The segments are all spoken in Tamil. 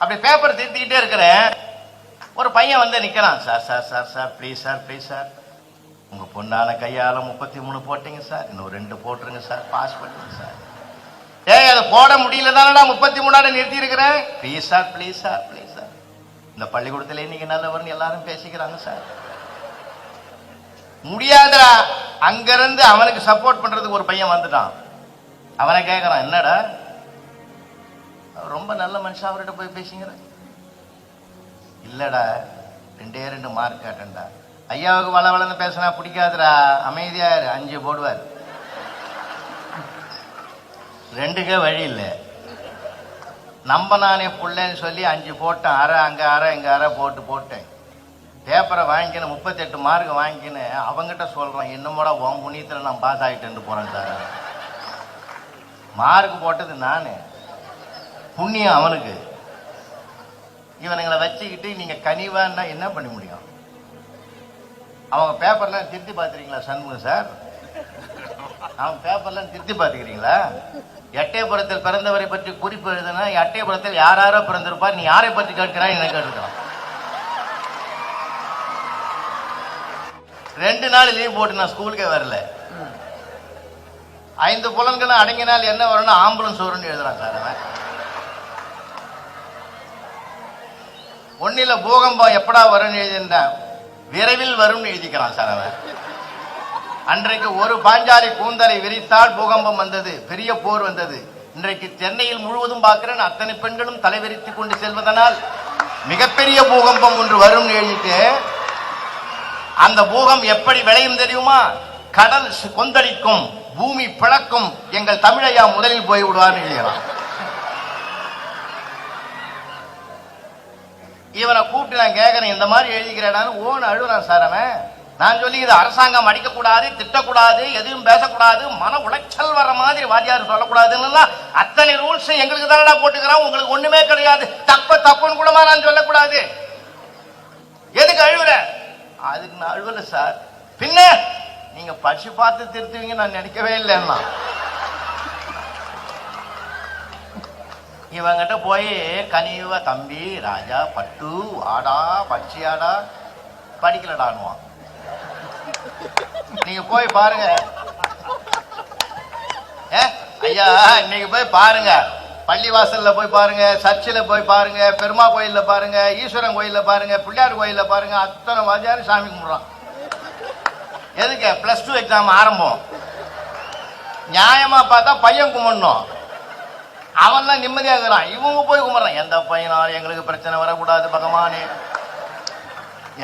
அப்படி பேப்பர் திருத்திக்கிட்டே இருக்கிறேன். ஒரு பையன் வந்து நிக்கிறான். Sir sir sir sir please sir please sir, உங்க பொண்ணான கையால 33 போட்டீங்க சார், இன்னும் 2 போட்டுருங்க சார், பாஸ் பண்ணுங்க சார். ஏய், அதை போட முடியல தானடா 33 நிறுத்தி இருக்கிறேன். Please sir please sir please sir, இந்த பள்ளிக்கூடத்திலே நீங்க நல்லவர்னு எல்லாரும் பேசிக்கிறாங்க சார். முடியாதுடா. அங்கிருந்து அவனுக்கு சப்போர்ட் பண்றதுக்கு ஒரு பையன் வந்துட்டான். அவனை கேட்கறான், என்னடா ரொம்ப நல்ல மனுஷன், அவர்கிட்ட போய் பேசிங்கிற. இல்லடா 2 மார்க் கேட்டேன்டா. ஐயாவுக்கு வளவளன்னு பேசினா பிடிக்காதுடா, அமைதியா 5 போடுவார். 2க்கே வழி இல்லை. நம்ப நானே புள்ளன்னு சொல்லி 5 போட்டேன். அரை அங்க அரை இங்க அரை போட்டேன். பேப்பரை வாங்கிக்கின 38 மார்க் வாங்கிக்கின்னு அவங்ககிட்ட சொல்றான், என்னமோட உன் புண்ணியத்தில் நான் பாஸ் ஆகிட்டேன்னு போறேன் சார். மார்க் போட்டது நானு, புண்ணியம் அவனுக்கு. இவனுங்களை வச்சுக்கிட்டு நீங்க கனிவான்னா என்ன பண்ண முடியும்? அவங்க பேப்பர்லாம் திருத்தி பார்த்துறீங்களா சண்முகம் சார்? அவங்க பேப்பர்லாம் திருத்தி பார்த்துக்கிறீங்களா? எட்டயபுரத்தில் பிறந்தவரை பற்றி குறிப்பு எழுதுனா எட்டயபுரத்தில் யாரோ பிறந்திருப்பார், நீ யாரை பற்றி கேட்கிறாய் என்ன கேட்டுக்கிறான். 2 நாள் லீவ் போட்டு நான் ஸ்கூலுக்கே வரல. 5 புலன்களும் அடங்கினால் என்ன வரும்னா ஆம்புலன்ஸ் வரும்னு எழுதுறான் சார். அவன் ஒன்னில பூகம்பம் எப்படா வரும்னு எழுதியிருந்தான், விரைவில் வரும்னு எழுதிக்கிறான் சார். அவன் அன்றைக்கு ஒரு பாஞ்சாலி கூந்தலை விரித்தால் பூகம்பம் வந்தது, பெரிய போர் வந்தது. இன்றைக்கு சென்னையில் முழுவதும் பார்க்கிறேன், அத்தனை பெண்களும் தலைவிரித்துக் கொண்டு செல்வதனால் மிகப்பெரிய பூகம்பம் ஒன்று வரும் எழுதிட்டு, அந்த பூகம் எப்படி விளையும் தெரியுமா? கடல் கொந்தளிக்கும், பூமி பிளக்கும், எங்கள் தமிழையா முதலில் போய் விடுவார்னு எழுதுகிறான். இவனை கூப்பிட்டு நான் கேட்கிறேன், இந்த மாதிரி எழுதிக்கிறேன் ஓன்னு அழுறான் சார். அவன் நான் சொல்லி இது அரசாங்கம் அடிக்கக்கூடாது, திட்டக்கூடாது, எதுவும் பேசக்கூடாது, மன உளைச்சல் வர மாதிரி வாத்தியார் சொல்லக்கூடாதுன்னு அத்தனை ரூல்ஸ் எங்களுக்கு தானடா போட்டுக்கிறான், உங்களுக்கு ஒண்ணுமே கிடையாது, தப்புன்னு கூடமா நான் சொல்லக்கூடாது, எதுக்கு அழுவுற? அதுக்கு நான் அழுவல சார். பின்ன நீங்க படிச்சு பார்த்து திருத்துவீங்க நான் நினைக்கவே இல்லைன்னா. இவங்கிட்ட போய் கனிவா, தம்பி ராஜா பட்டு ஆடா பச்சியாடா, படிக்கலடான்வான். நீங்க போய் பாருங்க ஐயா, இன்னைக்கு போய் பாருங்க, பள்ளிவாசல்ல போய் பாருங்க, சர்ச்சில் போய் பாருங்க, பெருமா கோயில்ல பாருங்க, ஈஸ்வரன் கோயில்ல பாருங்க, பிள்ளையார் கோயில்ல பாருங்க, அத்தனை வாத்தியாரும் சாமி கும்பிடுறான். எதுக்கு? +2 எக்ஸாம் ஆரம்பம். நியாயமா பார்த்தா பையன் கும்பிடணும், அவன்லாம் நிம்மதியாக இருக்கிறான். இவங்க போய் கும்பிட்றான், எந்த பையனாலும் எங்களுக்கு பிரச்சனை வரக்கூடாது பகவானே,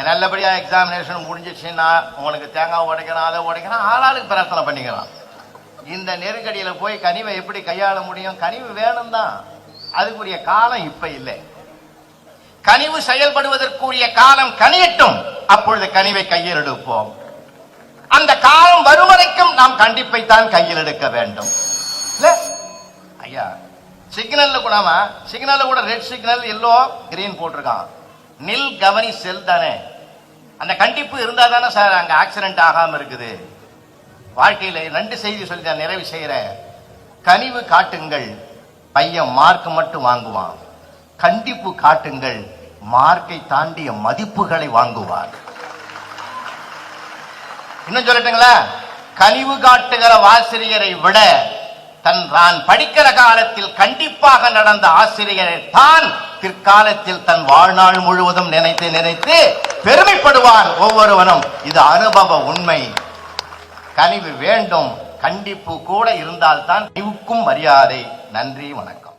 நல்லபடியா எக்ஸாமினேஷன் முடிஞ்சிச்சுன்னா உனக்கு தேங்காய் உடைக்கிறான், அதை உடைக்கிறான், ஆளாளுக்கு பிரார்த்தனை பண்ணிக்கிறான். இந்த நெருக்கடியில போய் கனிவை எப்படி கையாள முடியும்? கனிவு வேணும் தான், அதுக்குரிய காலம் இப்ப இல்லை. கனிவு செயல்படுவதற்குரிய காலம் கனியட்டும், அப்பொழுது கனிவை கையில் எடுப்போம். அந்த காலம் வரும் வரைக்கும் நாம் கண்டிப்பை தான் கையில் எடுக்க வேண்டும். ஐயா, சிக்னல்ல கூட ரெட் சிக்னல், எல்லோ கிரீன் போட்டிருக்கான். நில் கவனி செல் தானே, அந்த கண்டிப்பு இருந்தா தானே சார் அங்க ஆக்சிடென்ட் ஆகாம இருக்குது. வாழ்க்கையில 2 செய்தி சொல்லி தான் நிறைவு செய்யறேன். கனிவு காட்டுங்கள், பையன் மார்க் மட்டும் வாங்குவான். கண்டிப்பு காட்டுங்கள், மார்க்கை தாண்டிய மதிப்புகளை வாங்குவார். இன்னும் சொல்லட்டுங்களா? கனிவு காட்டுகிற ஆசிரியரை விட தான் படிக்கிற காலத்தில் கண்டிப்பாக நடந்த ஆசிரியரை தான் பிற்காலத்தில் தன் வாழ்நாள் முழுவதும் நினைத்து பெருமைப்படுவார் ஒவ்வொருவனும். இது அனுபவ உண்மை. கனிவு வேண்டும், கண்டிப்பு கூட இருந்தால்தான் கனிவுக்கும் மரியாதை. நன்றி, வணக்கம்.